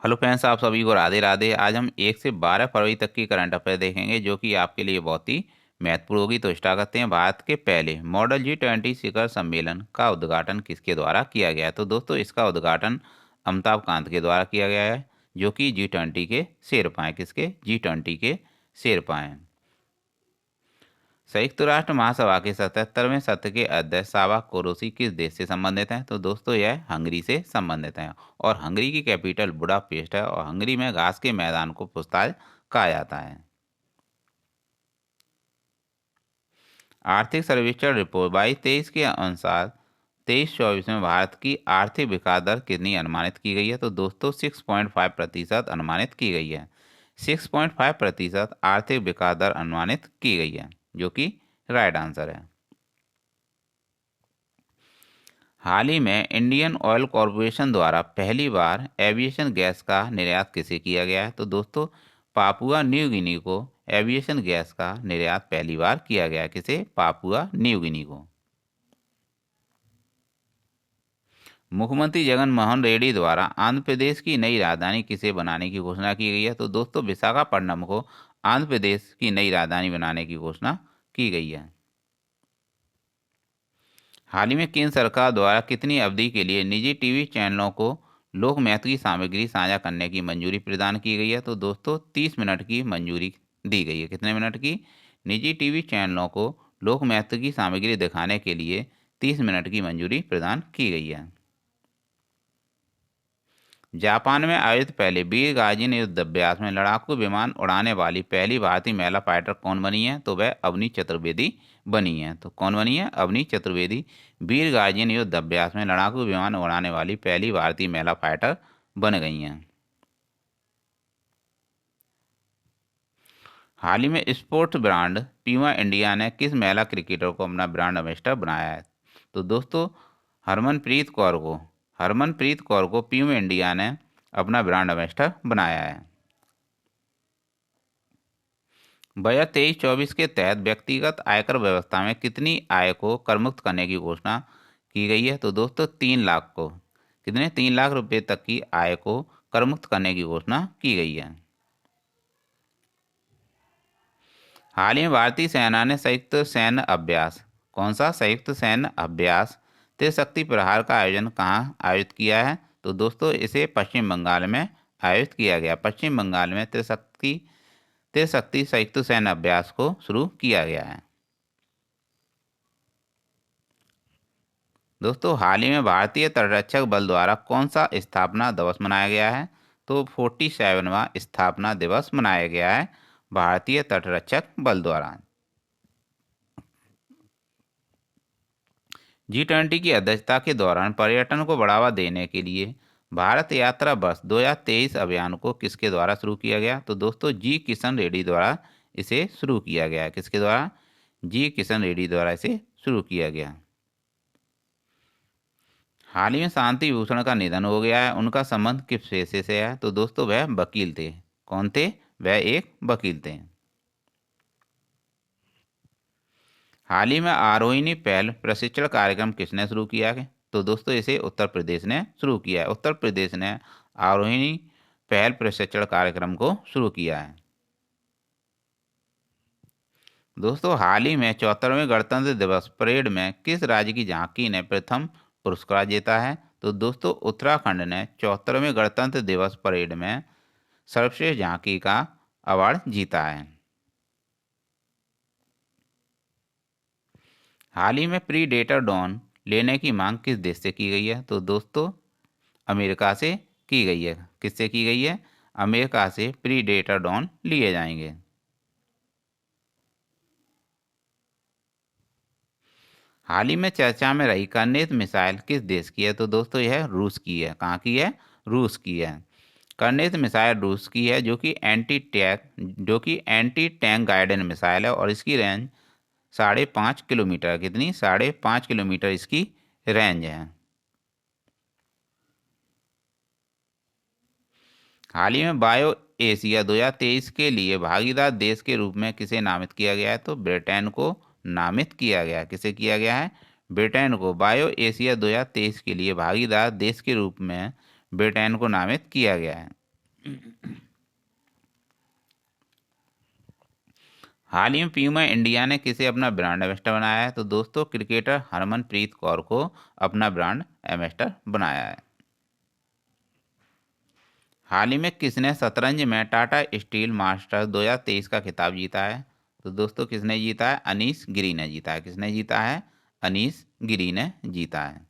Hello friends, आप सभी को राधे राधे। आज हम 1 से 12 फरवरी तक की करंट अफेयर देखेंगे जो कि आपके लिए बहुत ही महत्वपूर्ण होगी। तो स्टार्ट करते हैं। भारत के पहले मॉडल G20 शिखर सम्मेलन का उद्घाटन किसके द्वारा किया गया है? तो दोस्तों, इसका उद्घाटन अमिताभ कांत के द्वारा किया गया है, जो कि G20 के शेरपा हैं। किसके? G20 के शेरपा हैं। संयुक्त राष्ट्र महासभा के 77वें सत्र के अध्यक्ष सावा कोरोसी किस देश से संबंधित हैं? तो दोस्तों, यह हंगरी से संबंधित हैं और हंगरी की कैपिटल बुडापेस्ट है और हंगरी में घास के मैदान को पुस्ताल कहा जाता है। आर्थिक सर्वेक्षण रिपोर्ट 22-23 के अनुसार 23-24 में भारत की आर्थिक विकास दर कितनी अनुमानित की गई है? तो दोस्तों, 6.5% अनुमानित की गई है। 6.5% आर्थिक विकास दर अनुमानित की गई है, जो कि राइट आंसर है। हाल ही में इंडियन ऑयल कॉरपोरेशन द्वारा पहली बार एविएशन गैस का निर्यात किसे किया गया है? तो दोस्तों, पापुआ न्यू गिनी को एविएशन गैस का निर्यात पहली बार किया गया है। किसे? पापुआ न्यू गिनी को। मुख्यमंत्री जगन मोहन रेड्डी द्वारा आंध्र प्रदेश की नई राजधानी किसे बनाने की घोषणा की गई है? तो दोस्तों, विशाखापट्टनम को आंध्र प्रदेश की नई राजधानी बनाने की घोषणा की गई है। हाल ही में केंद्र सरकार द्वारा कितनी अवधि के लिए निजी टीवी चैनलों को लोकमत की सामग्री साझा करने की मंजूरी प्रदान की गई है? तो दोस्तों, 30 मिनट की मंजूरी दी गई है। कितने मिनट की? निजी टीवी चैनलों को लोकमत की सामग्री दिखाने के लिए 30 मिनट की मंजूरी प्रदान की गई है। जापान में आयोजित पहले वीर गार्जियन युद्ध अभ्यास में लड़ाकू विमान उड़ाने वाली पहली भारतीय महिला फाइटर कौन बनी है? तो वह अवनी चतुर्वेदी बनी है। तो कौन बनी है? अवनी चतुर्वेदी वीर गार्जियन युद्ध अभ्यास में लड़ाकू विमान उड़ाने वाली पहली भारतीय महिला फाइटर बन गई हैं। हाल ही में स्पोर्ट्स ब्रांड पीमा इंडिया ने किस महिला क्रिकेटर को अपना ब्रांड एम्बेसडर बनाया है? तो दोस्तों, हरमनप्रीत कौर को हरमनप्रीत कौर को पीमा इंडिया ने अपना ब्रांड एम्बेसडर बनाया है। बजट 23-24 के तहत व्यक्तिगत आयकर व्यवस्था में कितनी आय को करमुक्त करने की घोषणा की गई है? तो दोस्तों, 3 लाख को। कितने? 3 लाख रुपए तक की आय को करमुक्त करने की घोषणा की गई है। हाल ही में भारतीय सेना ने संयुक्त सैन्य अभ्यास, कौन सा संयुक्त सैन्य अभ्यास त्रिशक्ति प्रहार का आयोजन कहाँ आयोजित किया है? तो दोस्तों, इसे पश्चिम बंगाल में आयोजित किया गया। पश्चिम बंगाल में त्रिशक्ति त्रिशक्ति संयुक्त सैन्य अभ्यास को शुरू किया गया है। दोस्तों, हाल ही में भारतीय तटरक्षक बल द्वारा कौन सा स्थापना दिवस मनाया गया है? तो 47वां स्थापना दिवस मनाया गया है भारतीय तटरक्षक बल द्वारा। G20 की अध्यक्षता के दौरान पर्यटन को बढ़ावा देने के लिए भारत यात्रा वर्ष 2023 अभियान को किसके द्वारा शुरू किया गया? तो दोस्तों, जी किशन रेड्डी द्वारा इसे शुरू किया गया है। किसके द्वारा? जी किशन रेड्डी द्वारा इसे शुरू किया गया। हाल ही में शांति भूषण का निधन हो गया है। उनका संबंध किस पेशे से है? तो दोस्तों, वह वकील थे। कौन थे? वह एक वकील थे। हाल ही में आरोहिणी पहल प्रशिक्षण कार्यक्रम किसने शुरू किया है? तो दोस्तों, इसे उत्तर प्रदेश ने शुरू किया है। उत्तर प्रदेश ने आरोहिणी पहल प्रशिक्षण कार्यक्रम को शुरू किया है। दोस्तों, हाल ही में 74वें गणतंत्र दिवस परेड में किस राज्य की झांकी ने प्रथम पुरस्कार जीता है? तो दोस्तों, उत्तराखंड ने 74वें गणतंत्र दिवस परेड में सर्वश्रेष्ठ झांकी का अवार्ड जीता है। हाल ही में प्रीडेटर ड्रोन लेने की मांग किस देश से की गई है? तो दोस्तों, अमेरिका से की गई है। किससे की गई है? अमेरिका से प्रीडेटर ड्रोन लिए जाएंगे। हाल ही में चर्चा में रही कर्नेत मिसाइल किस देश की है? तो दोस्तों, यह रूस की है। कहाँ की है? रूस की है। कर्नेत मिसाइल रूस की है, जो कि एंटी टैंक गाइडेंस मिसाइल है और इसकी रेंज 5.5 किलोमीटर। कितनी? 5.5 किलोमीटर इसकी रेंज है। हाल ही में बायो एशिया 2023 के लिए भागीदार देश के रूप में किसे नामित किया गया है? तो ब्रिटेन को नामित किया गया है। किसे किया गया है? ब्रिटेन को बायो एशिया 2023 के लिए भागीदार देश के रूप में ब्रिटेन को नामित किया गया है। हाल ही में प्यूमा इंडिया ने किसे अपना ब्रांड एम्बेसडर बनाया है? तो दोस्तों क्रिकेटर हरमनप्रीत कौर को अपना ब्रांड एम्बेसडर बनाया है। हाल ही में किसने शतरंज में टाटा स्टील मास्टर्स 2023 का खिताब जीता है? तो दोस्तों किसने जीता है? अनीश गिरी ने जीता है। किसने जीता है? अनीश गिरी ने जीता है।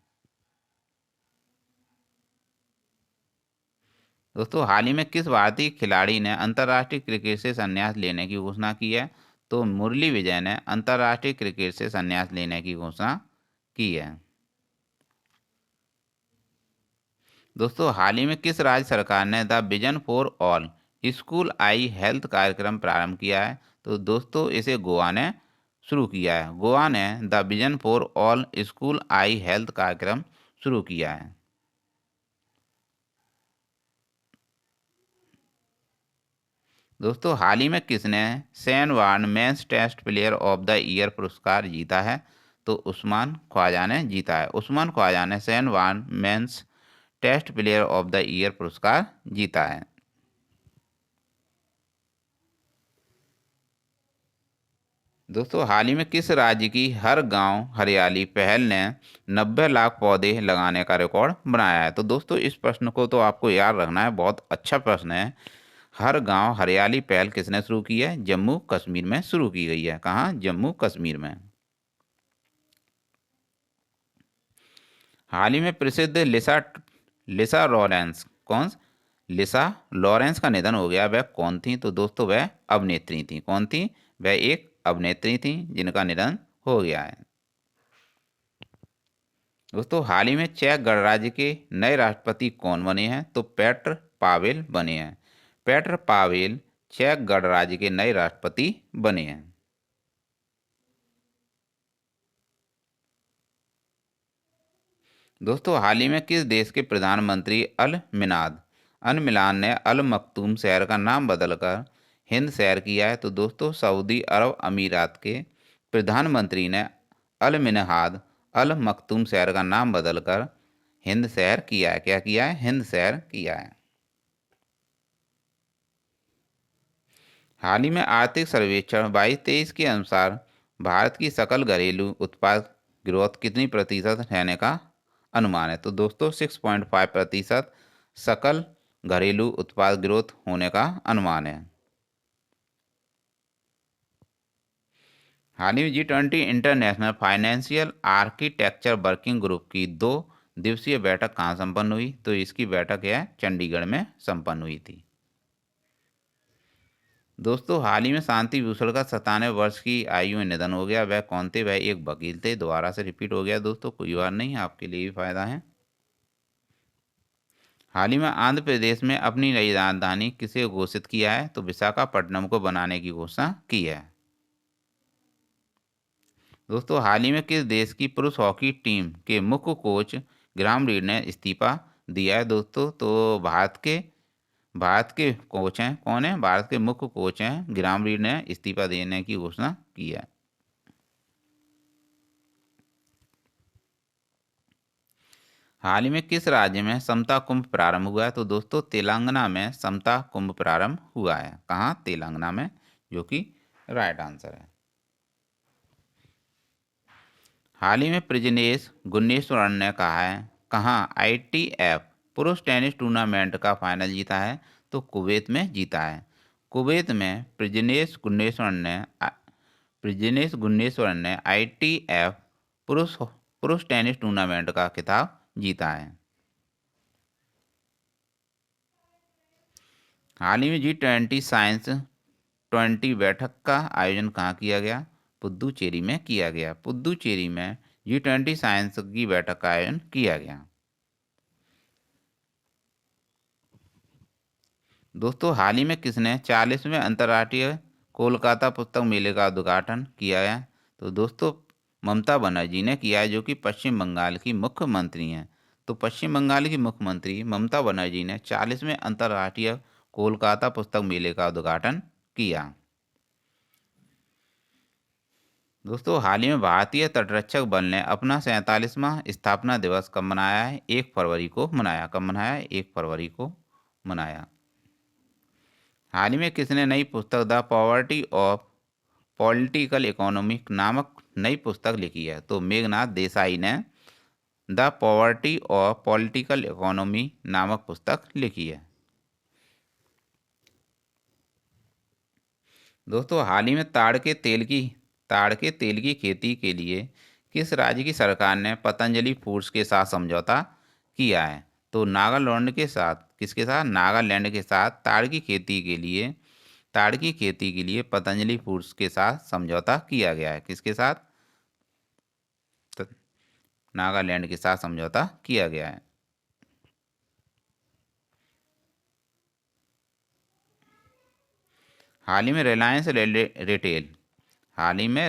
दोस्तों हाल ही में किस भारतीय खिलाड़ी ने अंतर्राष्ट्रीय क्रिकेट से संन्यास लेने की घोषणा की है? तो मुरली विजय ने अंतर्राष्ट्रीय क्रिकेट से संन्यास लेने की घोषणा की है। दोस्तों हाल ही में किस राज्य सरकार ने the vision for all school eye health कार्यक्रम प्रारंभ किया है? तो दोस्तों इसे गोवा ने शुरू किया है। गोवा ने the vision for all school eye health कार्यक्रम शुरू किया है। दोस्तों हाल ही में किसने Shane Warne men's test player of the year पुरस्कार जीता है? तो उस्मान ख्वाजा ने जीता है। उस्मान ख्वाजा ने Shane Warne men's test player of the year पुरस्कार जीता है। दोस्तों हाल ही में किस राज्य की हर गांव हरियाली पहल ने 90 लाख पौधे लगाने का रिकॉर्ड बनाया है? तो दोस्तों इस प्रश्न को तो आपको याद रखना है, बहुत अच्छा प्रश्न है। हर गांव हरियाली पहल किसने शुरू की है? जम्मू कश्मीर में शुरू की गई है। कहाँ? जम्मू कश्मीर में। हाल ही में प्रसिद्ध लिसा लिसा लॉरेंस कौन लिसा लॉरेंस का निधन हो गया। वह कौन थी? तो दोस्तों वह अभिनेत्री थी। कौन थी? वह एक अभिनेत्री थी जिनका निधन हो गया है। दोस्तों हाल ही में चेक गणराज्य के नए राष्ट्रपति कौन बने हैं? तो पेट्र पावेल बने हैं। पेट्र पावेल चेक गणराज्य के नए राष्ट्रपति बने हैं। दोस्तों हाल ही में किस देश के प्रधानमंत्री अल मिलान ने अल मखतूम शहर का नाम बदलकर हिंद शहर किया है? तो दोस्तों सऊदी अरब अमीरात के प्रधानमंत्री ने अल मिनहाद अल मखतूम शहर का नाम बदलकर हिंद शहर किया है। क्या किया है? हिंद शहर किया है। हाल ही में आर्थिक सर्वेक्षण 22-23 के अनुसार भारत की सकल घरेलू उत्पाद ग्रोथ कितनी प्रतिशत रहने का अनुमान है? तो दोस्तों 6.5% सकल घरेलू उत्पाद ग्रोथ होने का अनुमान है। हाल ही में G20 international financial architecture working group की 2 दिवसीय बैठक कहाँ संपन्न हुई? तो इसकी बैठक है चंडीगढ़ में संपन्न हुई थी। दोस्तों हाल ही में शांति भूषण का 97 वर्ष की आयु में निधन हो गया। वह कौन थे? वह एक वकील थे। दोबारा से रिपीट हो गया दोस्तों, कोई बात नहीं, आपके लिए भी फायदा है। हाल ही में आंध्र प्रदेश में अपनी नई राजधानी किसे घोषित किया है? तो विशाखापट्टनम को बनाने की घोषणा की है। दोस्तों हाल ही में किस देश की पुरुष हॉकी टीम के मुख्य कोच ग्राम रीड ने इस्तीफा दिया है? दोस्तों तो भारत के कोच हैं। कौन है? भारत के मुख्य कोच हैं ग्राम रीड ने इस्तीफा देने की घोषणा की है। हाल ही में किस राज्य में समता कुंभ प्रारंभ हुआ है? तो दोस्तों तेलंगाना में समता कुंभ प्रारंभ हुआ है। कहाँ? तेलंगाना में, जो कि राइट आंसर है। हाल ही में प्रजनेश गुन्नेश्वरन ने कहा है कहाँ ITF पुरुष टेनिस टूर्नामेंट का फाइनल जीता है? तो कुवैत में जीता है। कुवैत में प्रजनेश गुन्नेश्वरन ने ITF पुरुष पुरुष टेनिस टूर्नामेंट का खिताब जीता है। हाल ही में G20 साइंस 20 बैठक का आयोजन कहाँ किया गया? पुद्दुचेरी में किया गया। पुद्दुचेरी में G20 साइंस की बैठक का आयोजन किया गया। दोस्तों हाल ही में किसने 40वें अंतर्राष्ट्रीय कोलकाता पुस्तक मेले का उद्घाटन किया है? तो दोस्तों ममता बनर्जी ने किया है, जो कि पश्चिम बंगाल की मुख्यमंत्री हैं। तो पश्चिम बंगाल की मुख्यमंत्री ममता बनर्जी ने 40वें अंतर्राष्ट्रीय कोलकाता पुस्तक मेले का उद्घाटन किया। दोस्तों हाल ही में भारतीय तटरक्षक बल ने अपना 47वां स्थापना दिवस कब मनाया है? 1 फरवरी को मनाया। कब मनाया? 1 फरवरी को मनाया। हाल ही में किसने नई पुस्तक the poverty of political economy नामक नई पुस्तक लिखी है? तो मेघनाथ देसाई ने the poverty of political economy नामक पुस्तक लिखी है। दोस्तों हाल ही में ताड़ के तेल की खेती के लिए किस राज्य की सरकार ने पतंजलि फूड्स के साथ समझौता किया है? तो नागालैंड के साथ, किसके साथ? नागालैंड के साथ ताड़ की खेती के लिए पतंजलि फूड्स के साथ समझौता किया गया है। किसके साथ? तो नागालैंड के साथ समझौता किया गया है। हाल ही में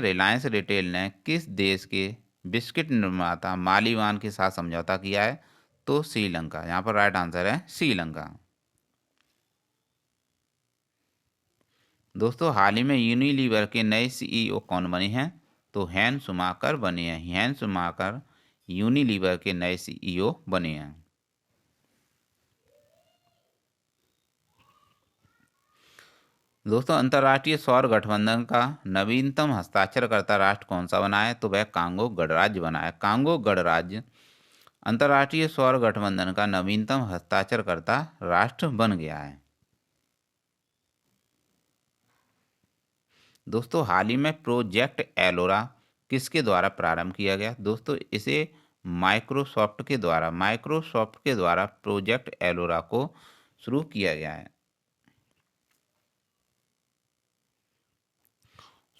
रिलायंस रिटेल ने किस देश के बिस्किट निर्माता मालीवान के साथ समझौता किया है? तो श्रीलंका। यहाँ पर राइट आंसर है श्रीलंका। दोस्तों हाल ही में यूनिलीवर के नए सीईओ कौन बने हैं? तो हैन शुमाकर बने हैं। हैन शुमाकर यूनिलीवर के नए सीईओ बने हैं। दोस्तों अंतर्राष्ट्रीय सौर गठबंधन का नवीनतम हस्ताक्षरकर्ता राष्ट्र कौन सा बना है? तो वह कांगो गणराज्य बना है। कांगो गणराज्य अंतर्राष्ट्रीय सौर गठबंधन का नवीनतम हस्ताक्षरकर्ता राष्ट्र बन गया है। दोस्तों हाल ही में प्रोजेक्ट एलोरा किसके द्वारा प्रारंभ किया गया? दोस्तों इसे माइक्रोसॉफ्ट के द्वारा प्रोजेक्ट एलोरा को शुरू किया गया है।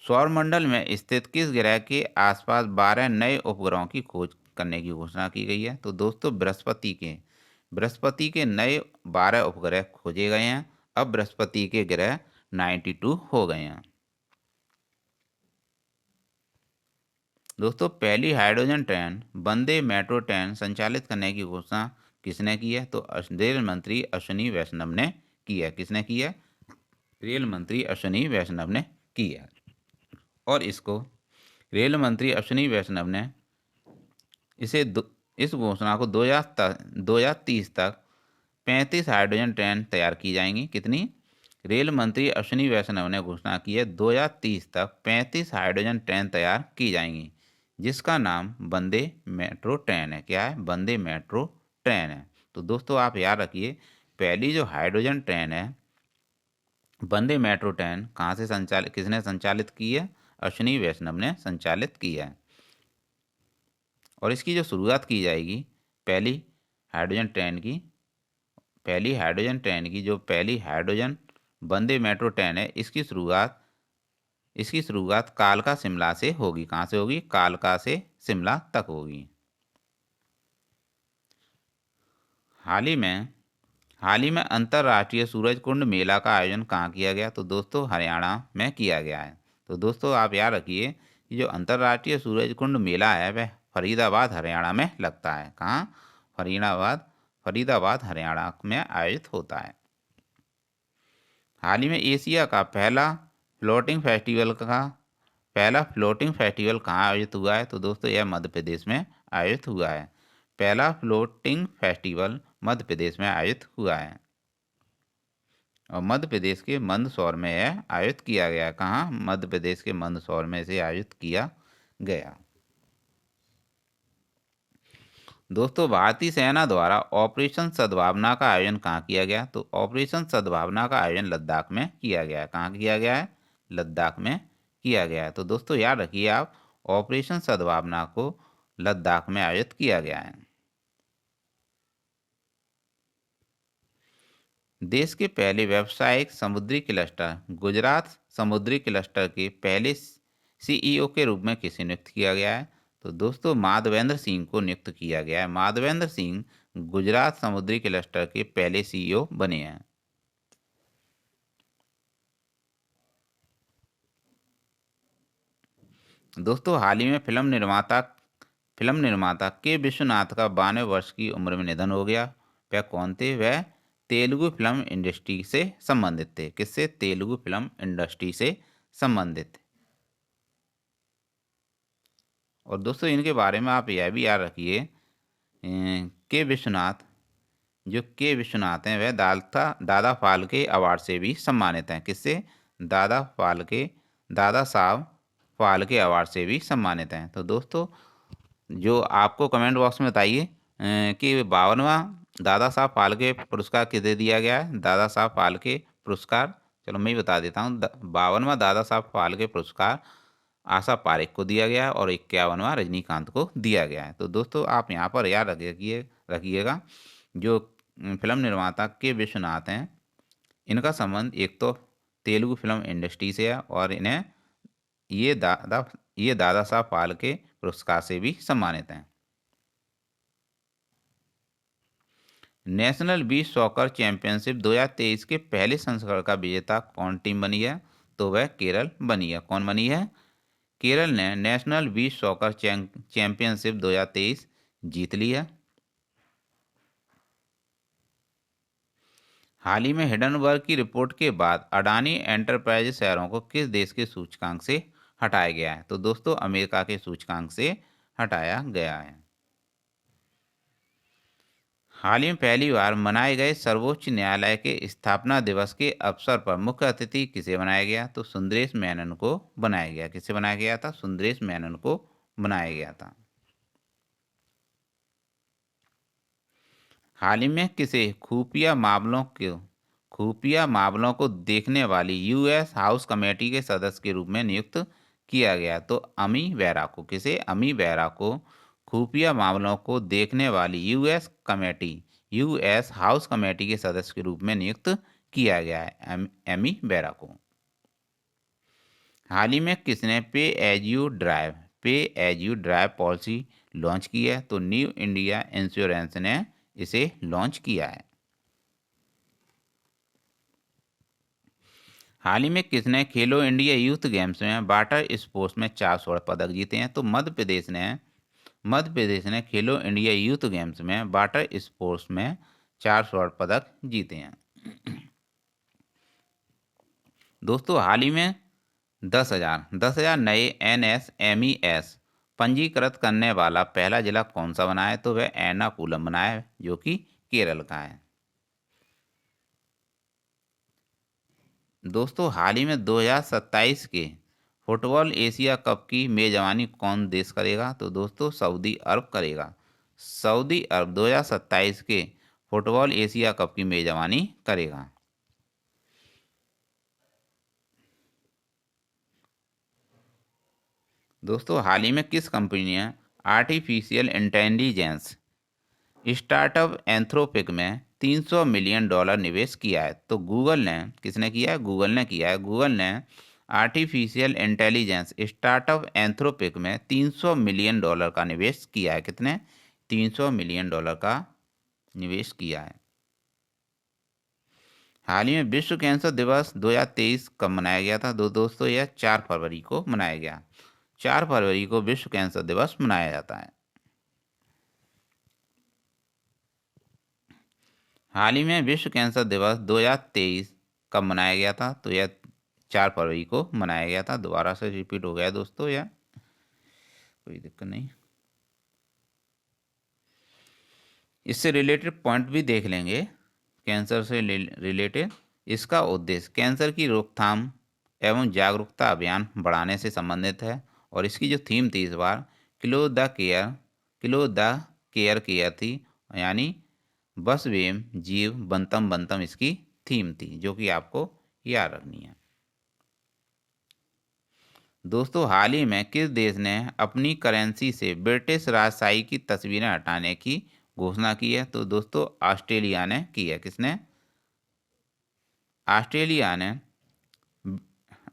सौरमंडल में स्थित किस ग्रह के आसपास 12 नए उपग्रहों की खोज करने की घोषणा की गई है? तो दोस्तों बृहस्पति के नए 12 उपग्रह खोजे गए हैं। अब बृहस्पति के ग्रह 92 हो गए हैं। दोस्तों पहली हाइड्रोजन ट्रेन वंदे मेट्रो ट्रेन संचालित करने की घोषणा किसने की है? तो रेल मंत्री अश्विनी वैष्णव ने की है। किसने की है? रेल मंत्री अश्विनी वैष्णव ने की है। और इसको रेल मंत्री अश्विनी वैष्णव ने इस घोषणा को 2030 तक 35 हाइड्रोजन ट्रेन तैयार की जाएंगी। कितनी? रेल मंत्री अश्विनी वैष्णव ने घोषणा की है 2030 तक 35 हाइड्रोजन ट्रेन तैयार की जाएंगी, जिसका नाम वंदे मेट्रो ट्रेन है। क्या है? वंदे मेट्रो ट्रेन है। तो दोस्तों आप याद रखिए, पहली जो हाइड्रोजन ट्रेन है वंदे मेट्रो ट्रेन किसने संचालित की है? अश्विनी वैष्णव ने संचालित की है। और इसकी जो शुरुआत की जाएगी पहली हाइड्रोजन ट्रेन की जो पहली हाइड्रोजन वंदे मेट्रो ट्रेन है, इसकी शुरुआत कालका शिमला से होगी। कहाँ से होगी? कालका से शिमला तक होगी। हाल ही में अंतर्राष्ट्रीय सूरज कुंड मेला का आयोजन कहाँ किया गया? तो दोस्तों हरियाणा में किया गया है। तो दोस्तों आप याद रखिए कि जो अंतर्राष्ट्रीय सूरज कुंड मेला है वह फरीदाबाद हरियाणा में लगता है। कहाँ? फरीदाबाद हरियाणा में आयोजित होता है। हाल ही में एशिया का पहला फ्लोटिंग फेस्टिवल कहाँ आयोजित हुआ है? तो दोस्तों यह मध्य प्रदेश में आयोजित हुआ है। पहला फ्लोटिंग फेस्टिवल मध्य प्रदेश में आयोजित हुआ है और मध्य प्रदेश के मंदसौर में यह आयोजित किया गया। कहाँ? मध्य प्रदेश के मंदसौर में इसे आयोजित किया गया। दोस्तों भारतीय सेना द्वारा ऑपरेशन सद्भावना का आयोजन कहाँ किया गया? तो ऑपरेशन सद्भावना का आयोजन लद्दाख में किया गया है। कहाँ किया गया है? लद्दाख में किया गया है। तो दोस्तों याद रखिए आप, ऑपरेशन सद्भावना को लद्दाख में आयोजित किया गया है। देश के पहले व्यावसायिक समुद्री क्लस्टर गुजरात समुद्री क्लस्टर के पहले सीईओ के रूप में किसे नियुक्त किया गया है? तो दोस्तों माधवेंद्र सिंह को नियुक्त किया गया है। माधवेंद्र सिंह गुजरात समुद्री क्लस्टर के पहले सीईओ बने हैं। दोस्तों हाल ही में फिल्म निर्माता के विश्वनाथ का 92 वर्ष की उम्र में निधन हो गया। वह कौन थे? वह तेलुगु फिल्म इंडस्ट्री से संबंधित थे। किससे? तेलुगु फिल्म इंडस्ट्री से संबंधित। और दोस्तों इनके बारे में आप यह भी याद रखिए के विश्वनाथ जो के विश्वनाथ हैं वह दादा फाल्के अवार्ड से भी सम्मानित हैं। किससे? दादा साहब फाल्के अवार्ड से भी सम्मानित हैं। तो दोस्तों जो आपको कमेंट बॉक्स में बताइए कि 52वां दादा साहब फाल्के पुरस्कार किसे दिया गया है? दादा साहब फाल्के पुरस्कार, चलो मैं ही बता देता हूँ। 52वां दादा साहब फाल्के पुरस्कार आशा पारेख को दिया गया है और 51वां रजनीकांत को दिया गया है। तो दोस्तों आप यहाँ पर याद रखिएगा जो फिल्म निर्माता के विश्वनाथ हैं, इनका संबंध एक तो तेलुगु फिल्म इंडस्ट्री से है और इन्हें ये दादा साहब फाल्के पुरस्कार से भी सम्मानित हैं। नेशनल बीच सॉकर चैंपियनशिप 2023 के पहले संस्करण का विजेता कौन टीम बनी है? तो वह केरल बनी है। कौन बनी है? केरल ने नेशनल बीच सॉकर चैंपियनशिप 2023 जीत ली है। हाल ही में हिडनबर्ग की रिपोर्ट के बाद अडानी एंटरप्राइज शेयरों को किस देश के सूचकांक से हटाया गया है? तो दोस्तों अमेरिका के सूचकांक से हटाया गया है। हाल ही में पहली बार मनाए गए सर्वोच्च न्यायालय के स्थापना दिवस के अवसर पर मुख्य अतिथि किसे बनाया गया? तो सुंदरेश मेनन को बनाया गया। किसे बनाया गया था? सुंदरेश मेनन को बनाया गया था। हाल ही में किसे खुफिया मामलों को देखने वाली यूएस हाउस कमेटी के सदस्य के रूप में नियुक्त किया गया? तो अमी बेरा को। किसे? अमी बेरा को खुफिया मामलों को देखने वाली यूएस हाउस कमेटी के सदस्य के रूप में नियुक्त किया गया है, एमी बेरा को। हाल ही में किसने pay as you drive policy launch की है? तो न्यू इंडिया इंश्योरेंस ने इसे लॉन्च किया है। हाल ही में किसने खेलो इंडिया यूथ गेम्स में वाटर स्पोर्ट्स में 4 स्वर्ण पदक जीते हैं? तो मध्य प्रदेश ने खेलो इंडिया यूथ गेम्स में वाटर स्पोर्ट्स में 4 स्वर्ण पदक जीते हैं। दोस्तों हाल ही में 10,000 नए NSMES पंजीकृत करने वाला पहला जिला कौन सा बना है? तो वह एर्नाकुलम बना है, जो कि केरल का है। दोस्तों हाल ही में 2027 के फुटबॉल एशिया कप की मेजबानी कौन देश करेगा? तो दोस्तों सऊदी अरब करेगा। सऊदी अरब 2027 के फुटबॉल एशिया कप की मेजबानी करेगा। दोस्तों हाल ही में किस कंपनी ने आर्टिफिशियल इंटेलिजेंस स्टार्टअप एंथ्रोपिक में $300 मिलियन निवेश किया है? तो गूगल ने। किसने किया है? गूगल ने किया है। गूगल ने आर्टिफिशियल इंटेलिजेंस स्टार्टअप एंथ्रोपिक में $300 मिलियन का निवेश किया है। कितने? $300 मिलियन का निवेश किया है। हाल ही में विश्व कैंसर दिवस 2023 कब मनाया गया था? दोस्तों यह 4 फरवरी को मनाया गया। 4 फरवरी को विश्व कैंसर दिवस मनाया जाता है। हाल ही में विश्व कैंसर दिवस 2023 कब मनाया गया था? तो यह 4 फरवरी को मनाया गया था। दोबारा से रिपीट हो गया दोस्तों, यह कोई दिक्कत नहीं। इससे रिलेटेड पॉइंट भी देख लेंगे। कैंसर से रिलेटेड इसका उद्देश्य कैंसर की रोकथाम एवं जागरूकता अभियान बढ़ाने से संबंधित है। और इसकी जो थीम थी इस बार किलो द केयर थी, यानी बस वेम जीव बंतम बंतम इसकी थीम थी, जो कि आपको याद रखनी है। दोस्तों हाल ही में किस देश ने अपनी करेंसी से ब्रिटिश राजशाही की तस्वीरें हटाने की घोषणा की है? तो दोस्तों ऑस्ट्रेलिया ने की है। किसने?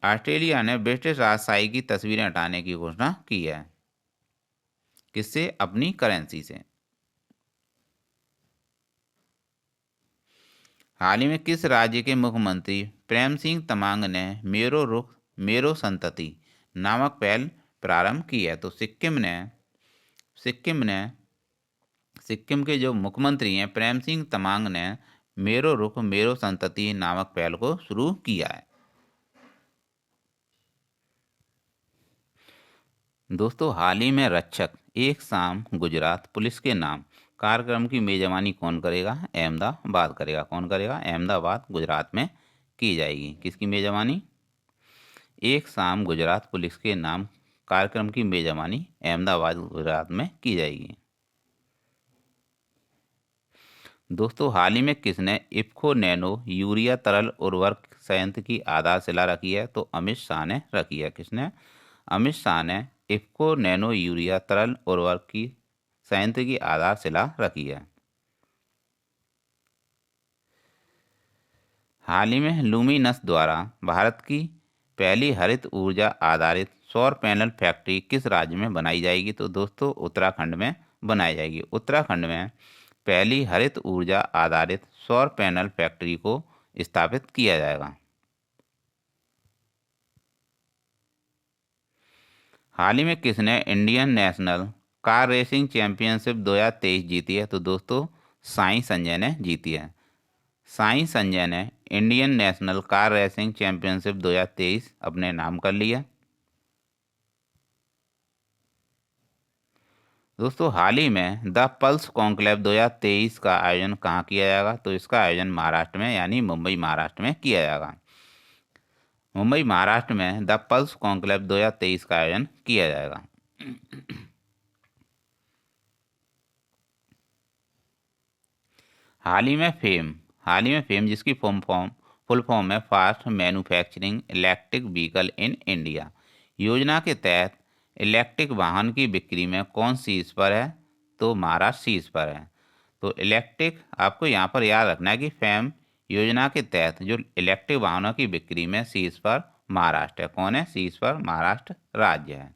ऑस्ट्रेलिया ने ब्रिटिश राजशाही की तस्वीरें हटाने की घोषणा की है। किससे? अपनी करेंसी से। हाल ही में किस राज्य के मुख्यमंत्री प्रेम सिंह तमांग ने मेरो रुख मेरो संतति नामक पहल प्रारंभ की है? तो सिक्किम के जो मुख्यमंत्री हैं प्रेम सिंह तमांग ने मेरो रुख मेरो संतति नामक पहल को शुरू किया है। दोस्तों हाल ही में रक्षक एक शाम गुजरात पुलिस के नाम कार्यक्रम की मेजबानी कौन करेगा? अहमदाबाद करेगा। कौन करेगा? अहमदाबाद, गुजरात में की जाएगी। किसकी मेजबानी? एक शाम गुजरात पुलिस के नाम कार्यक्रम की मेजबानी अहमदाबाद, गुजरात में की जाएगी। दोस्तों, हाल ही में किसने इफ्को नैनो यूरिया तरल उर्वरक संयंत्र की आधारशिला रखी है? तो अमित शाह ने रखी है। किसने? अमित शाह ने इफ्को नैनो यूरिया तरल उर्वरक की संयंत्र की आधारशिला रखी है। हाल ही में लुमिनस द्वारा भारत की पहली हरित ऊर्जा आधारित सौर पैनल फैक्ट्री किस राज्य में बनाई जाएगी? तो दोस्तों, उत्तराखंड में बनाई जाएगी। उत्तराखंड में पहली हरित ऊर्जा आधारित सौर पैनल फैक्ट्री को स्थापित किया जाएगा। हाल ही में किसने Indian national car racing championship 2023 जीती है? तो दोस्तों, साई संजय ने जीती है। साई संजय ने Indian national car racing championship 2023 अपने नाम कर लिया। दोस्तों, हाल ही में द पल्स कॉन्क्लेव 2023 का आयोजन कहाँ किया जाएगा? तो इसका आयोजन महाराष्ट्र में यानी मुंबई, महाराष्ट्र में किया जाएगा। मुंबई, महाराष्ट्र में द पल्स कॉन्क्लेव 2023 का आयोजन किया जाएगा। हाल ही में फेम जिसकी फुल फॉर्म है fast manufacturing electric vehicle in India योजना के तहत इलेक्ट्रिक वाहन की बिक्री में कौन शीर्ष पर है? तो महाराष्ट्र शीर्ष पर है। तो इलेक्ट्रिक, आपको यहाँ पर याद रखना है कि फेम योजना के तहत जो इलेक्ट्रिक वाहनों की बिक्री में शीर्ष पर महाराष्ट्र है। कौन है शीर्ष पर? महाराष्ट्र राज्य है।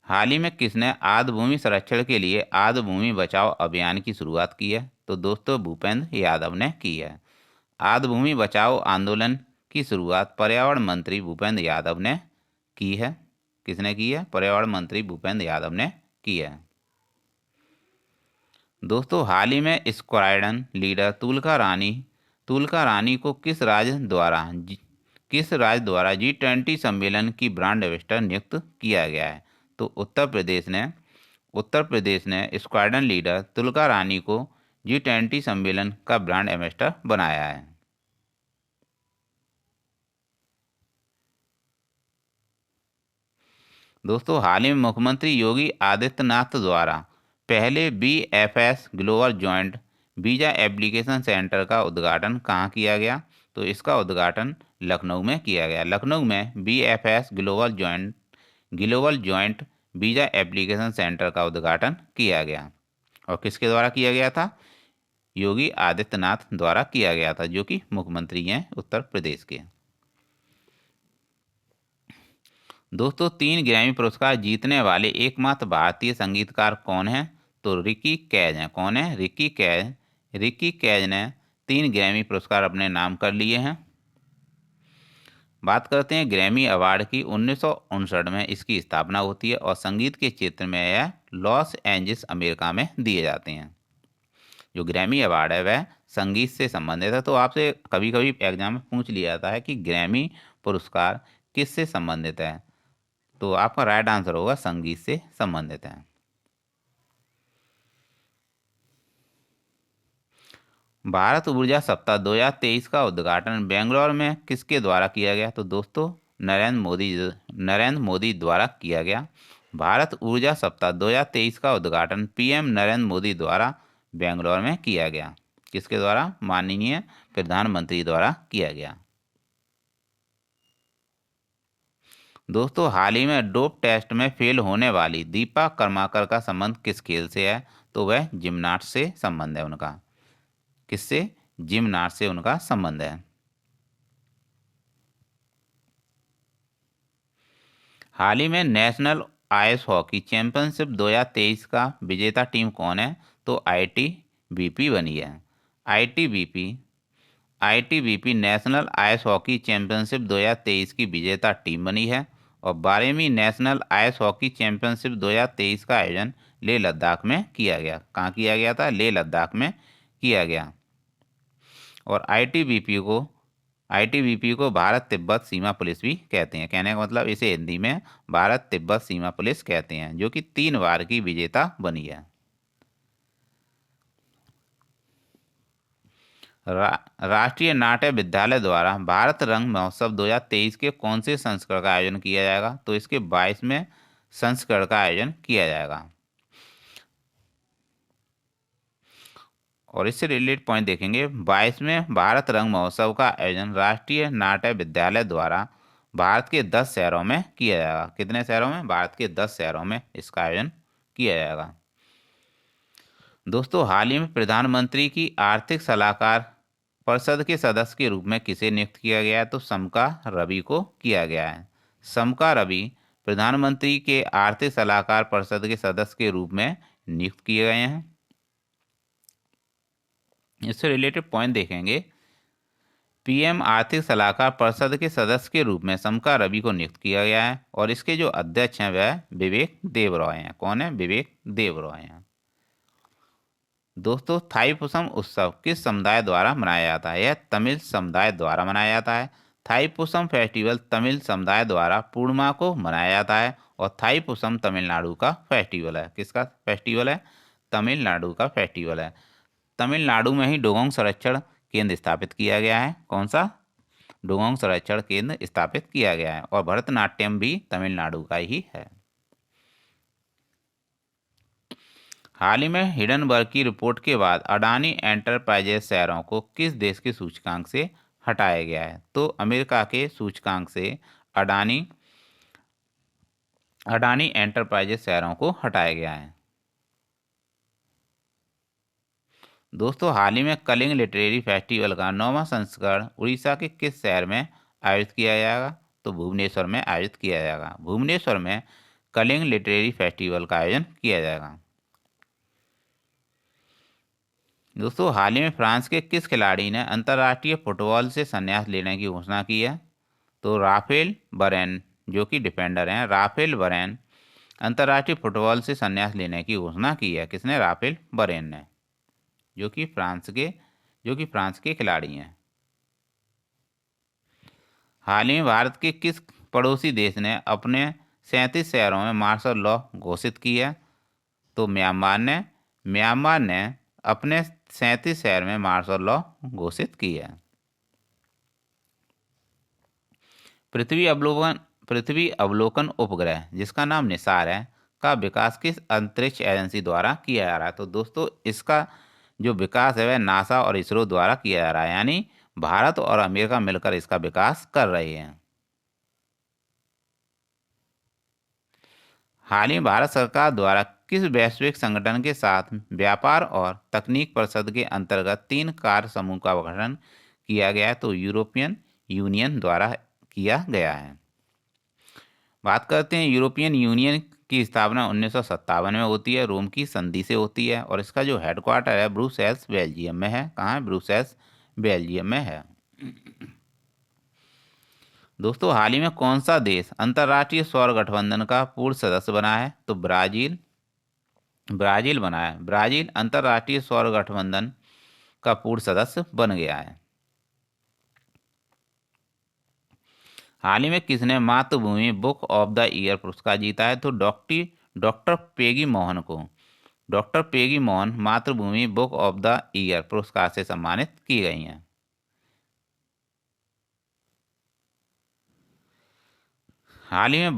हाल ही में किसने आर्द्र भूमि संरक्षण के लिए आर्द्र भूमि बचाओ अभियान की शुरुआत की है? तो दोस्तों, भूपेंद्र यादव ने की है। आर्द्र भूमि बचाओ आंदोलन की शुरुआत पर्यावरण मंत्री भूपेंद्र यादव ने की है। किसने की है? पर्यावरण मंत्री भूपेंद्र यादव ने की है। दोस्तों, हाल ही में स्क्वाड्रन लीडर तुलका रानी को किस राज्य द्वारा G20 सम्मेलन की ब्रांड एम्बेसडर नियुक्त किया गया है? तो उत्तर प्रदेश ने स्क्वाड्रन लीडर तुलका रानी को G20 सम्मेलन का ब्रांड एम्बेसडर बनाया है। दोस्तों, हाल ही में मुख्यमंत्री योगी आदित्यनाथ द्वारा पहले BFS global joint visa application centre का उद्घाटन कहाँ किया गया? तो इसका उद्घाटन लखनऊ में किया गया। लखनऊ में BFS global joint visa application centre का उद्घाटन किया गया। और किसके द्वारा किया गया था? योगी आदित्यनाथ द्वारा किया गया था, जो कि मुख्यमंत्री हैं उत्तर प्रदेश के। दोस्तों, 3 ग्रैमी पुरस्कार जीतने वाले एकमात्र भारतीय संगीतकार कौन है? तो रिकी कैज हैं। कौन है? रिकी कैज ने 3 ग्रैमी पुरस्कार अपने नाम कर लिए हैं। बात करते हैं ग्रैमी अवार्ड की। 1959 में इसकी स्थापना होती है और संगीत के क्षेत्र में यह लॉस एंजल्स, अमेरिका में दिए जाते हैं। जो ग्रैमी अवार्ड है वह संगीत से संबंधित है। तो आपसे कभी कभी एग्जाम में पूछ लिया जाता है कि ग्रैमी पुरस्कार किससे संबंधित है? तो आपका राइट आंसर होगा संगीत से संबंधित है। भारत ऊर्जा सप्ताह 2023 का उद्घाटन बेंगलोर में किसके द्वारा किया गया? तो दोस्तों, नरेंद्र मोदी द्वारा किया गया। भारत ऊर्जा सप्ताह 2023 का उद्घाटन PM नरेंद्र मोदी द्वारा बेंगलोर में किया गया। किसके द्वारा? माननीय प्रधानमंत्री द्वारा किया गया। दोस्तों, हाल ही में डोप टेस्ट में फेल होने वाली दीपा कर्माकर का संबंध किस खेल से है? तो वह जिम्नास्ट से संबंध है उनका। किससे? जिम्नास्ट से उनका संबंध है। हाल ही में नेशनल आइस हॉकी चैंपियनशिप 2023 का विजेता टीम कौन है? तो ITBP बनी है। ITBP national ice hockey championship 2023 की विजेता टीम बनी है। और 12वीं नेशनल आइस हॉकी चैंपियनशिप 2023 का आयोजन लेह लद्दाख में किया गया। कहाँ किया गया था? लेह लद्दाख में किया गया। और ITBP को आईटीबीपी को भारत तिब्बत सीमा पुलिस भी कहते हैं। कहने का मतलब इसे हिंदी में भारत तिब्बत सीमा पुलिस कहते हैं, जो कि 3 बार की विजेता बनी है। राष्ट्रीय नाट्य विद्यालय द्वारा भारत रंग महोत्सव 2023 के कौन से संस्करण का आयोजन किया जाएगा? तो इसके 22वें संस्करण का आयोजन किया जाएगा। और इससे रिलेटेड पॉइंट देखेंगे। 22वें भारत रंग महोत्सव का आयोजन राष्ट्रीय नाट्य विद्यालय द्वारा भारत के 10 शहरों में किया जाएगा। कितने शहरों में? भारत के 10 शहरों में इसका आयोजन किया जाएगा। दोस्तों, हाल ही में प्रधानमंत्री की आर्थिक सलाहकार परिषद के सदस्य के रूप में किसे नियुक्त किया गया है? तो समका रवि को किया गया है। समका रवि प्रधानमंत्री के आर्थिक सलाहकार परिषद के सदस्य के रूप में नियुक्त किए गए हैं। इससे रिलेटेड पॉइंट देखेंगे। पीएम आर्थिक सलाहकार परिषद के सदस्य के रूप में समका रवि को नियुक्त किया गया है और इसके जो अध्यक्ष हैं वह विवेक देबरॉय हैं। कौन है? विवेक देबरॉय हैं। दोस्तों, थाईपुसम उत्सव किस समुदाय द्वारा मनाया जाता है? यह तमिल समुदाय द्वारा मनाया जाता है। थाईपुसम फेस्टिवल तमिल समुदाय द्वारा पूर्णिमा को मनाया जाता है और थाईपुसम तमिलनाडु का फेस्टिवल है। किसका फेस्टिवल है? तमिलनाडु का फेस्टिवल है। तमिलनाडु में ही डुगोंग संरक्षण केंद्र स्थापित किया गया है। कौन सा? डुगोंग संरक्षण केंद्र स्थापित किया गया है और भरतनाट्यम भी तमिलनाडु का ही है। हाल ही में हिडनबर्ग की रिपोर्ट के बाद अडानी एंटरप्राइजेस शेयरों को किस देश के सूचकांक से हटाया गया है? तो अमेरिका के सूचकांक से अडानी एंटरप्राइजेस शेयरों को हटाया गया है। दोस्तों, हाल ही में कलिंग लिटरेरी फेस्टिवल का 9वां संस्करण उड़ीसा के किस शहर में आयोजित किया जाएगा? तो भुवनेश्वर में आयोजित किया जाएगा। भुवनेश्वर में कलिंग लिटरेरी फेस्टिवल का आयोजन किया जाएगा। दोस्तों, हाल ही में फ्रांस के किस खिलाड़ी ने अंतर्राष्ट्रीय फुटबॉल से संन्यास लेने की घोषणा की है? तो राफेल बरेन, जो कि डिफेंडर हैं, राफेल बरेन अंतर्राष्ट्रीय फुटबॉल से संन्यास लेने की घोषणा की है। किसने? राफेल बरेन ने, जो कि फ्रांस के खिलाड़ी हैं। हाल ही में भारत के किस पड़ोसी देश ने अपने 37 शहरों में मार्शल लॉ घोषित की है? तो म्यांमार ने अपने 37 शहर में मार्शल लॉ घोषित की है। पृथ्वी अवलोकन उपग्रह, जिसका नाम निसार है, का विकास किस अंतरिक्ष एजेंसी द्वारा किया जा रहा है? तो दोस्तों, इसका जो विकास है वह नासा और इसरो द्वारा किया जा रहा है, यानी भारत और अमेरिका मिलकर इसका विकास कर रहे हैं। हाल ही में भारत सरकार द्वारा किस वैश्विक संगठन के साथ व्यापार और तकनीक परिषद के अंतर्गत 3 कार्य समूह का गठन किया गया है? तो यूरोपियन यूनियन द्वारा किया गया है। बात करते हैं यूरोपियन यूनियन की स्थापना 1957 में होती है, रोम की संधि से होती है और इसका जो हेडक्वार्टर है ब्रुसेल्स बेल्जियम में है। कहाँ है? ब्रुसेल्स बेल्जियम में है। दोस्तों, हाल ही में कौन सा देश अंतर्राष्ट्रीय सौर गठबंधन का पूर्ण सदस्य बना है? तो ब्राजील बना है। ब्राजील अंतर्राष्ट्रीय सौर गठबंधन का पूर्ण सदस्य बन गया है। हाल ही में किसने मातृभूमि बुक ऑफ द ईयर पुरस्कार जीता है? तो डॉक्टर पेगी मोहन मातृभूमि बुक ऑफ द ईयर पुरस्कार से सम्मानित की गई हैं। हाल ही में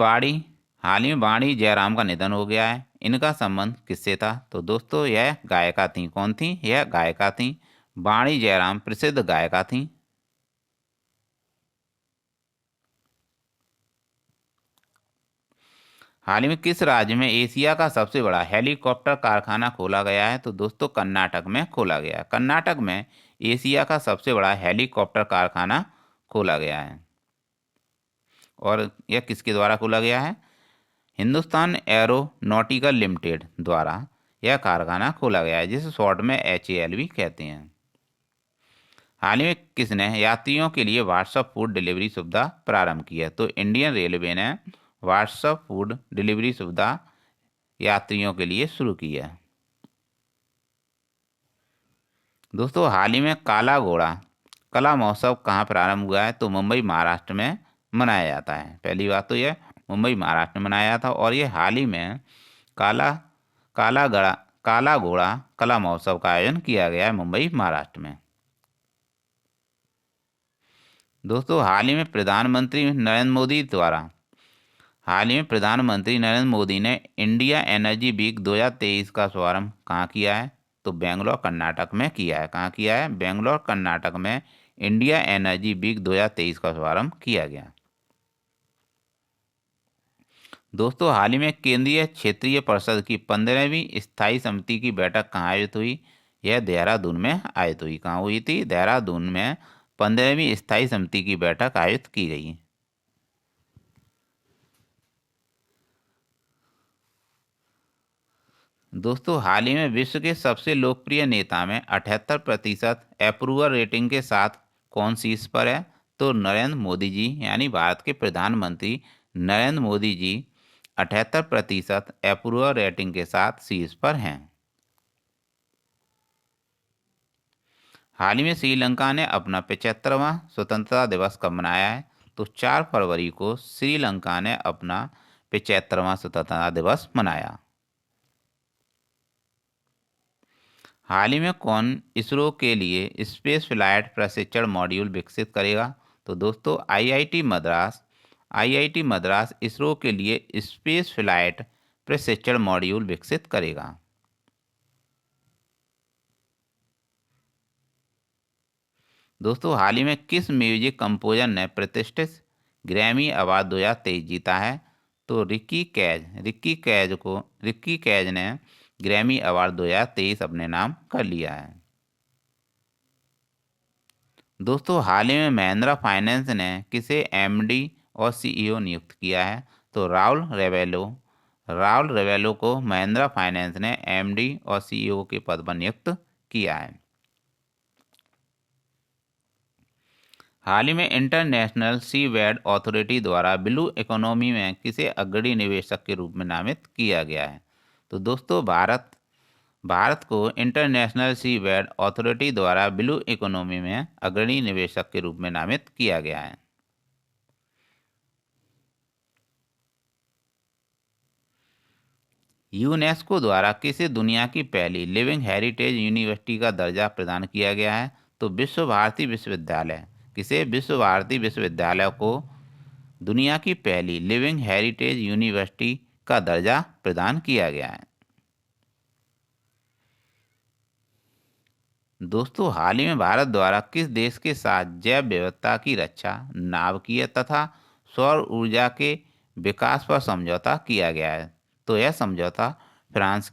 वाणी जयराम का निधन हो गया है। इनका संबंध किससे था? तो दोस्तों, यह गायिका थी। कौन थी? यह गायिका थी। वाणी जयराम प्रसिद्ध गायिका थी। हाल ही में किस राज्य में एशिया का सबसे बड़ा हेलीकॉप्टर कारखाना खोला गया है? तो दोस्तों, कर्नाटक में खोला गया है। कर्नाटक में एशिया का सबसे बड़ा हेलीकॉप्टर कारखाना खोला गया है। और यह किसके द्वारा खोला गया है? हिंदुस्तान एरोनॉटिकल लिमिटेड द्वारा यह कारखाना खोला गया है, जिसे शॉर्ट में HAL भी कहते हैं। हाल ही में किसने यात्रियों के लिए व्हाट्सएप फूड डिलीवरी सुविधा प्रारंभ की है? तो इंडियन रेलवे ने व्हाट्सएप फूड डिलीवरी सुविधा यात्रियों के लिए शुरू की है। दोस्तों, हाल ही में काला घोड़ा कला महोत्सव कहाँ प्रारंभ हुआ है? तो मुंबई महाराष्ट्र में मनाया जाता है। पहली बात तो यह मुंबई महाराष्ट्र में मनाया था, और ये हाल ही में काला काला गड़ा काला घोड़ा कला महोत्सव का आयोजन किया गया है मुंबई महाराष्ट्र में। दोस्तों, हाल ही में प्रधानमंत्री नरेंद्र मोदी ने इंडिया एनर्जी वीक 2023 का शुभारंभ कहाँ किया है? तो बेंगलोर कर्नाटक में किया है। कहाँ किया है? बेंगलोर कर्नाटक में इंडिया एनर्जी वीक 2023 का शुभारंभ किया गया। दोस्तों, हाल ही में केंद्रीय क्षेत्रीय परिषद की 15वीं स्थायी समिति की बैठक कहाँ आयोजित हुई? यह देहरादून में आयोजित हुई। कहाँ हुई थी? देहरादून में 15वीं स्थायी समिति की बैठक आयोजित की गई। दोस्तों, हाल ही में विश्व के सबसे लोकप्रिय नेता में 78% अप्रूवल रेटिंग के साथ कौन शीर्ष पर है? तो नरेंद्र मोदी जी, यानी भारत के प्रधानमंत्री नरेंद्र मोदी जी 78% अप्रूवल रेटिंग के साथ शीर्ष पर हैं। हाल ही में श्रीलंका ने अपना 75वां स्वतंत्रता दिवस कब मनाया है? तो 4 फरवरी को श्रीलंका ने अपना 75वां स्वतंत्रता दिवस मनाया। हाल ही में कौन इसरो के लिए स्पेस फ्लाइट प्रशिक्षण मॉड्यूल विकसित करेगा? तो दोस्तों, आईआईटी मद्रास इसरो के लिए स्पेस फ्लाइट प्रशिक्षण मॉड्यूल विकसित करेगा। दोस्तों, हाल ही में किस म्यूजिक कंपोजर ने प्रतिष्ठित ग्रैमी अवार्ड 2023 जीता है? तो रिक्की कैज ने ग्रैमी अवार्ड 2023 अपने नाम कर लिया है। दोस्तों, हाल ही में महिंद्रा फाइनेंस ने किसे एमडी और सीईओ नियुक्त किया है? तो राहुल रेवेलो को महिंद्रा फाइनेंस ने एमडी और सीईओ के पद पर नियुक्त किया है। हाल ही में इंटरनेशनल सीवैड अथॉरिटी द्वारा ब्लू इकोनॉमी में किसे अग्रणी निवेशक के रूप में नामित किया गया है? तो दोस्तों, भारत को इंटरनेशनल सीवैड अथॉरिटी द्वारा ब्लू इकोनॉमी में अग्रणी निवेशक के रूप में नामित किया गया है। यूनेस्को द्वारा किसे दुनिया की पहली लिविंग हेरिटेज यूनिवर्सिटी का दर्जा प्रदान किया गया है? तो विश्व भारती विश्वविद्यालय किसे विश्व भारती विश्वविद्यालय को दुनिया की पहली लिविंग हेरिटेज यूनिवर्सिटी का दर्जा प्रदान किया गया है। दोस्तों, हाल ही में भारत द्वारा किस देश के साथ जैव विविधता की रक्षा, नाभिकीय तथा सौर ऊर्जा के विकास पर समझौता किया गया है? तो यह समझौता फ्रांस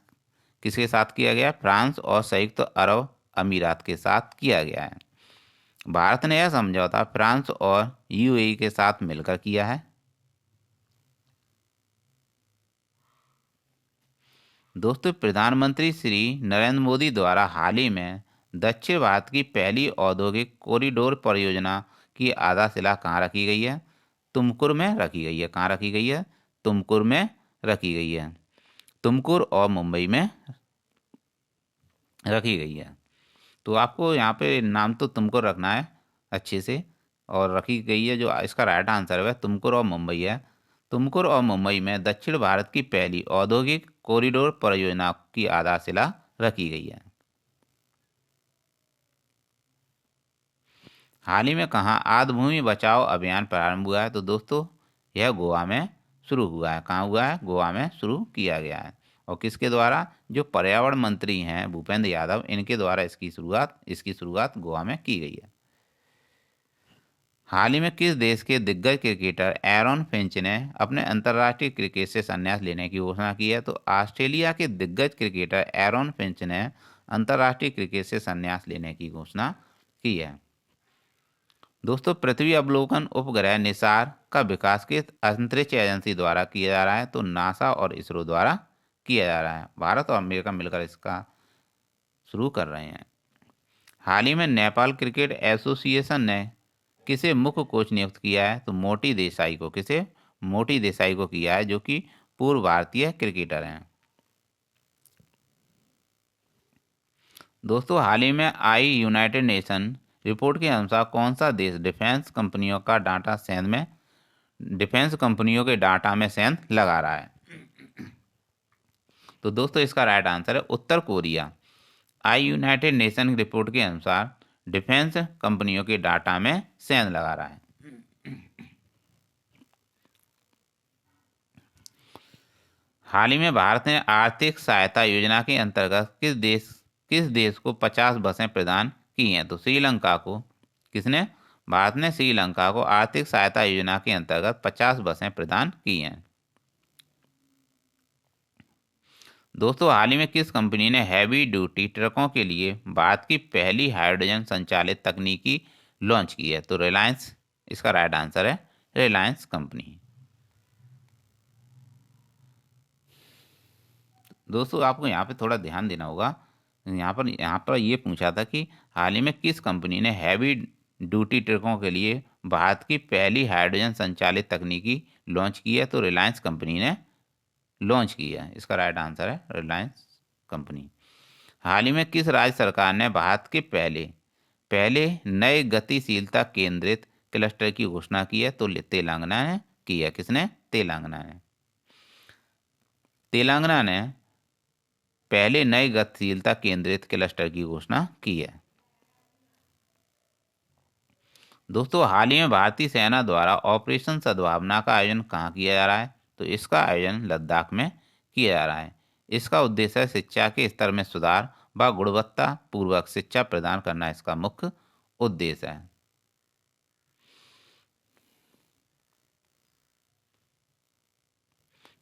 किसके साथ किया गया? फ्रांस और संयुक्त अरब अमीरात के साथ किया गया है। भारत ने यह समझौता फ्रांस और यूएई के साथ मिलकर किया है। दोस्तों, प्रधानमंत्री श्री नरेंद्र मोदी द्वारा हाल ही में दक्षिण भारत की पहली औद्योगिक कॉरिडोर परियोजना की आधारशिला कहाँ रखी गई है? तुमकुर में रखी गई है। कहाँ रखी गई है? तुमकुर में रखी गई है। तुमकुर और मुंबई में रखी गई है। तो आपको यहाँ पे नाम तो तुमकुर रखना है अच्छे से, और रखी गई है। जो इसका राइट आंसर है तुमकुर और मुंबई है। तुमकुर और मुंबई में दक्षिण भारत की पहली औद्योगिक कॉरिडोर परियोजना की आधारशिला रखी गई है। हाल ही में कहाँ आर्द्र भूमि बचाओ अभियान प्रारंभ हुआ है? तो दोस्तों, यह गोवा में शुरू हुआ है। कहाँ हुआ है? गोवा में शुरू किया गया है। और किसके द्वारा? जो पर्यावरण मंत्री हैं भूपेंद्र यादव, इनके द्वारा इसकी शुरुआत गोवा में की गई है। हाल ही में किस देश के दिग्गज क्रिकेटर एरॉन फिंच ने अपने अंतर्राष्ट्रीय क्रिकेट से संन्यास लेने की घोषणा की है? तो ऑस्ट्रेलिया के दिग्गज क्रिकेटर एरॉन फिंच ने अंतर्राष्ट्रीय क्रिकेट से संन्यास लेने की घोषणा की है। दोस्तों, पृथ्वी अवलोकन उपग्रह निसार का विकास किस अंतरिक्ष एजेंसी द्वारा किया जा रहा है? तो नासा और इसरो द्वारा किया जा रहा है। भारत और अमेरिका मिलकर इसका शुरू कर रहे हैं। हाल ही में नेपाल क्रिकेट एसोसिएशन ने किसे मुख्य कोच नियुक्त किया है? तो मोटी देसाई को किया है, जो कि पूर्व भारतीय क्रिकेटर हैं। दोस्तों, हाल ही में यूनाइटेड नेशन रिपोर्ट के अनुसार कौन सा देश डिफेंस कंपनियों के डाटा में सेंध लगा रहा है? तो दोस्तों इसका राइट आंसर है उत्तर कोरिया। यूनाइटेड नेशन रिपोर्ट के अनुसार डिफेंस कंपनियों के डाटा में सेंध लगा रहा है। हाल ही में भारत ने आर्थिक सहायता योजना के अंतर्गत किस देश को 50 बसें प्रदान की हैं? तो श्रीलंका को। किसने? भारत ने श्रीलंका को आर्थिक सहायता योजना के अंतर्गत 50 बसें प्रदान की हैं। दोस्तों हाल ही में किस कंपनी ने हैवी ड्यूटी ट्रकों के लिए भारत की पहली हाइड्रोजन संचालित तकनीकी लॉन्च की है? तो रिलायंस इसका राइट आंसर है, रिलायंस कंपनी। दोस्तों आपको यहाँ पे थोड़ा ध्यान देना होगा। यहाँ पर ये पूछा था कि हाल ही में किस कंपनी ने हैवी ड्यूटी ट्रकों के लिए भारत की पहली हाइड्रोजन संचालित तकनीकी लॉन्च की है? तो रिलायंस कंपनी ने लॉन्च की है। इसका राइट आंसर है रिलायंस कंपनी। हाल ही में किस राज्य सरकार ने भारत के पहले नए गतिशीलता केंद्रित क्लस्टर की घोषणा की है? तो तेलंगाना ने की है। किसने? तेलंगाना ने पहले नए गतिशीलता केंद्रित क्लस्टर की घोषणा की है। दोस्तों हाल ही में भारतीय सेना द्वारा ऑपरेशन सद्भावना का आयोजन कहाँ किया जा रहा है? तो इसका आयोजन लद्दाख में किया जा रहा है। इसका उद्देश्य है शिक्षा के स्तर में सुधार व गुणवत्ता पूर्वक शिक्षा प्रदान करना इसका मुख्य उद्देश्य है।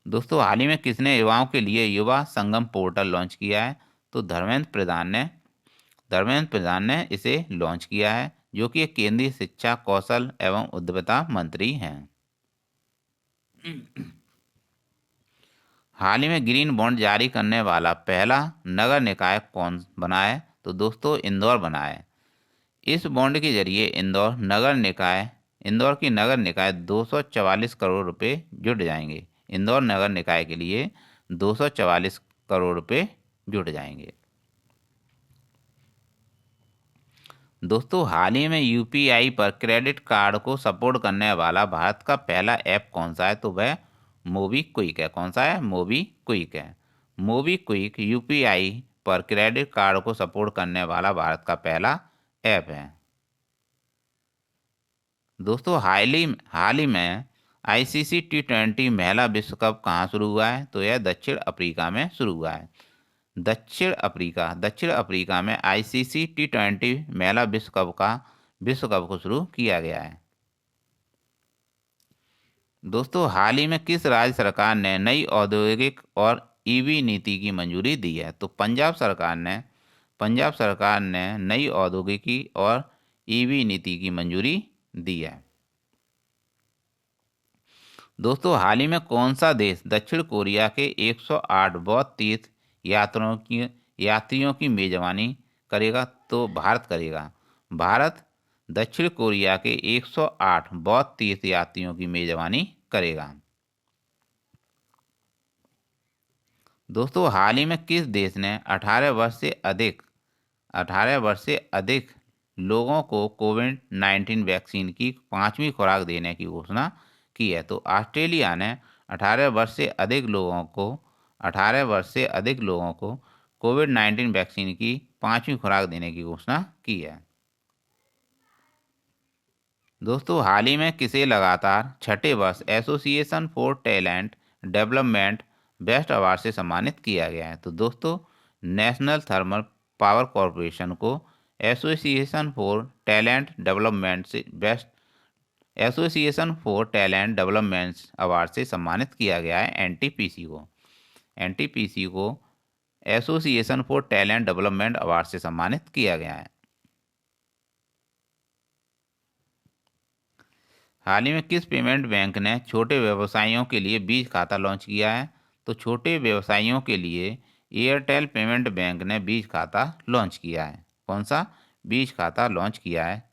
दोस्तों हाल ही में किसने युवाओं के लिए युवा संगम पोर्टल लॉन्च किया है? तो धर्मेंद्र प्रधान ने इसे लॉन्च किया है, जो कि एक केंद्रीय शिक्षा कौशल एवं उद्यमिता मंत्री हैं। हाल ही में ग्रीन बॉन्ड जारी करने वाला पहला नगर निकाय कौन बना है? तो दोस्तों इंदौर बना है। इस बॉन्ड के जरिए इंदौर की नगर निकाय 244 करोड़ रुपए जुट जाएंगे। इंदौर नगर निकाय के लिए 244 करोड़ रुपए जुट जाएंगे। दोस्तों हाल ही में यूपीआई पर क्रेडिट कार्ड को सपोर्ट करने वाला भारत का पहला ऐप कौन सा है? तो वह मोबीक्विक है। कौन सा है? मोबीक्विक है। मोबीक्विक यूपीआई पर क्रेडिट कार्ड को सपोर्ट करने वाला भारत का पहला ऐप है। दोस्तों हाल ही में आईसीसी T20 महिला विश्व कप कहाँ शुरू हुआ है? तो यह दक्षिण अफ्रीका में शुरू हुआ है। दक्षिण अफ्रीका में आईसीसी T20 महिला विश्व कप को शुरू किया गया है। दोस्तों हाल ही में किस राज्य सरकार ने नई औद्योगिक और ईवी नीति की मंजूरी दी है? तो पंजाब सरकार ने नई औद्योगिकी और ईवी नीति की मंजूरी दी है। दोस्तों हाल ही में कौन सा देश दक्षिण कोरिया के 108 बौद्ध तीर्थ यात्रियों की मेजबानी करेगा? तो भारत करेगा। भारत दक्षिण कोरिया के 108 बौद्ध तीर्थ यात्रियों की मेजबानी करेगा। दोस्तों हाल ही में किस देश ने 18 वर्ष से अधिक लोगों को कोविड-19 वैक्सीन की 5वीं खुराक देने की घोषणा की है? तो ऑस्ट्रेलिया ने 18 वर्ष से अधिक लोगों को कोविड-19 वैक्सीन की 5वीं खुराक देने की घोषणा की है। दोस्तों हाल ही में किसे लगातार छठे वर्ष association for talent development best award से सम्मानित किया गया है? तो दोस्तों नेशनल थर्मल पावर कॉरपोरेशन को association for talent development award से सम्मानित किया गया है। एनटीपीसी को association for talent development award से सम्मानित किया गया है। हाल ही में किस पेमेंट बैंक ने छोटे व्यवसायियों के लिए बीज खाता लॉन्च किया है? तो छोटे व्यवसायियों के लिए एयरटेल पेमेंट बैंक ने बीज खाता लॉन्च किया है। कौन सा बीज खाता लॉन्च किया है?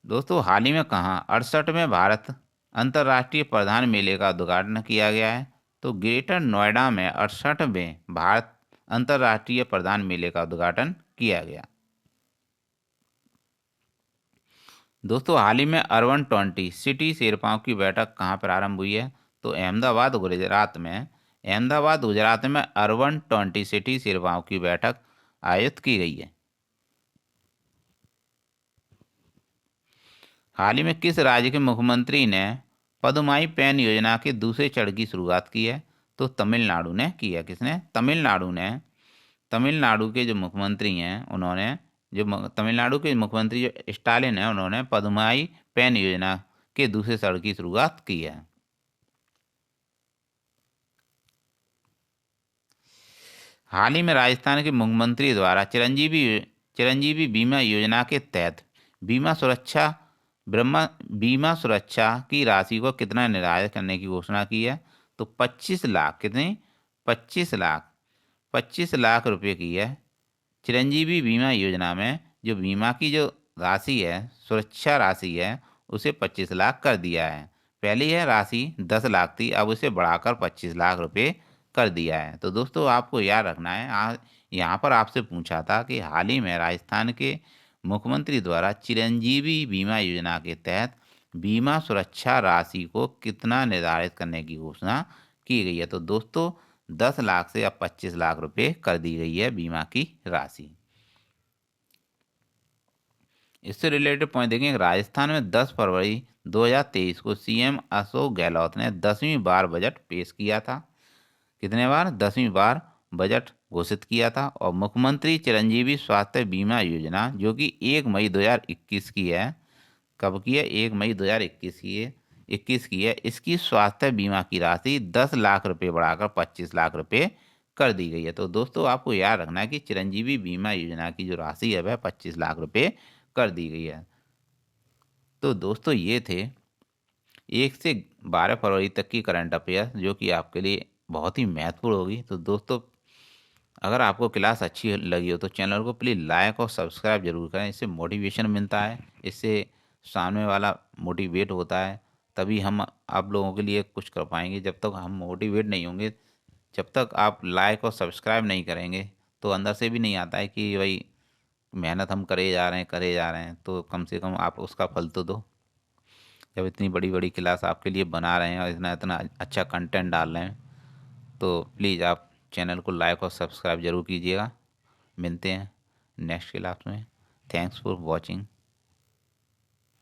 दोस्तों हाल ही में कहाँ 68वें भारत अंतर्राष्ट्रीय प्रधान मेले का उद्घाटन किया गया है? तो ग्रेटर नोएडा में 68वें भारत अंतर्राष्ट्रीय प्रधान मेले का उद्घाटन किया गया। दोस्तों हाल ही में अर्बन 20 सिटी शेरपाओं की बैठक कहाँ पर आरंभ हुई है? तो अहमदाबाद गुजरात में अर्बन 20 सिटी शेरपाओं की बैठक आयोजित की गई है। हाल ही में किस राज्य के मुख्यमंत्री ने पदुमाई पेन योजना के दूसरे चरण की शुरुआत की है? तो तमिलनाडु ने की है। किसने? तमिलनाडु ने। तमिलनाडु के जो मुख्यमंत्री हैं उन्होंने तमिलनाडु के मुख्यमंत्री जो स्टालिन हैं उन्होंने पदुमाई पेन योजना के दूसरे चरण की शुरुआत की है। हाल ही में राजस्थान के मुख्यमंत्री द्वारा चिरंजीवी बीमा योजना के तहत बीमा सुरक्षा की राशि को कितना निर्धारित करने की घोषणा की है? तो 25 लाख। कितनी? 25 लाख रुपए की है। चिरंजीवी बीमा योजना में जो बीमा की जो राशि है, सुरक्षा राशि है, उसे 25 लाख कर दिया है। पहले यह राशि 10 लाख थी, अब उसे बढ़ाकर 25 लाख रुपए कर दिया है। तो दोस्तों आपको याद रखना है, यहाँ पर आपसे पूछा था कि हाल ही में राजस्थान के मुख्यमंत्री द्वारा चिरंजीवी बीमा योजना के तहत बीमा सुरक्षा राशि को कितना निर्धारित करने की घोषणा की गई है? तो दोस्तों 10 लाख से अब 25 लाख रुपए कर दी गई है बीमा की राशि। इससे रिलेटेड पॉइंट देखें, राजस्थान में 10 फरवरी 2023 को सीएम अशोक गहलोत ने 10वीं बार बजट पेश किया था। कितने बार? 10वीं बार बजट घोषित किया था। और मुख्यमंत्री चिरंजीवी स्वास्थ्य बीमा योजना जो कि 1 मई 2021 की है। कब की है? 1 मई 2021 की है। 21 की है। इसकी स्वास्थ्य बीमा की राशि 10 लाख रुपए बढ़ाकर 25 लाख रुपए कर दी गई है। तो दोस्तों आपको याद रखना है कि चिरंजीवी बीमा योजना की जो राशि है वह 25 लाख रुपए कर दी गई है। तो दोस्तों ये थे 1 से 12 फरवरी तक की करंट अफेयर जो कि आपके लिए बहुत ही महत्वपूर्ण होगी। तो दोस्तों अगर आपको क्लास अच्छी लगी हो तो चैनल को प्लीज़ लाइक और सब्सक्राइब जरूर करें। इससे मोटिवेशन मिलता है, इससे सामने वाला मोटिवेट होता है, तभी हम आप लोगों के लिए कुछ कर पाएंगे। जब तक हम मोटिवेट नहीं होंगे, जब तक आप लाइक और सब्सक्राइब नहीं करेंगे तो अंदर से भी नहीं आता है कि भाई मेहनत हम करे जा रहे हैं, तो कम से कम आप उसका फल तो दो। जब इतनी बड़ी बड़ी क्लास आपके लिए बना रहे हैं और इतना इतना अच्छा कंटेंट डाल रहे हैं, तो प्लीज़ आप चैनल को लाइक और सब्सक्राइब जरूर कीजिएगा। मिलते हैं नेक्स्ट क्लास में। Thanks for watching.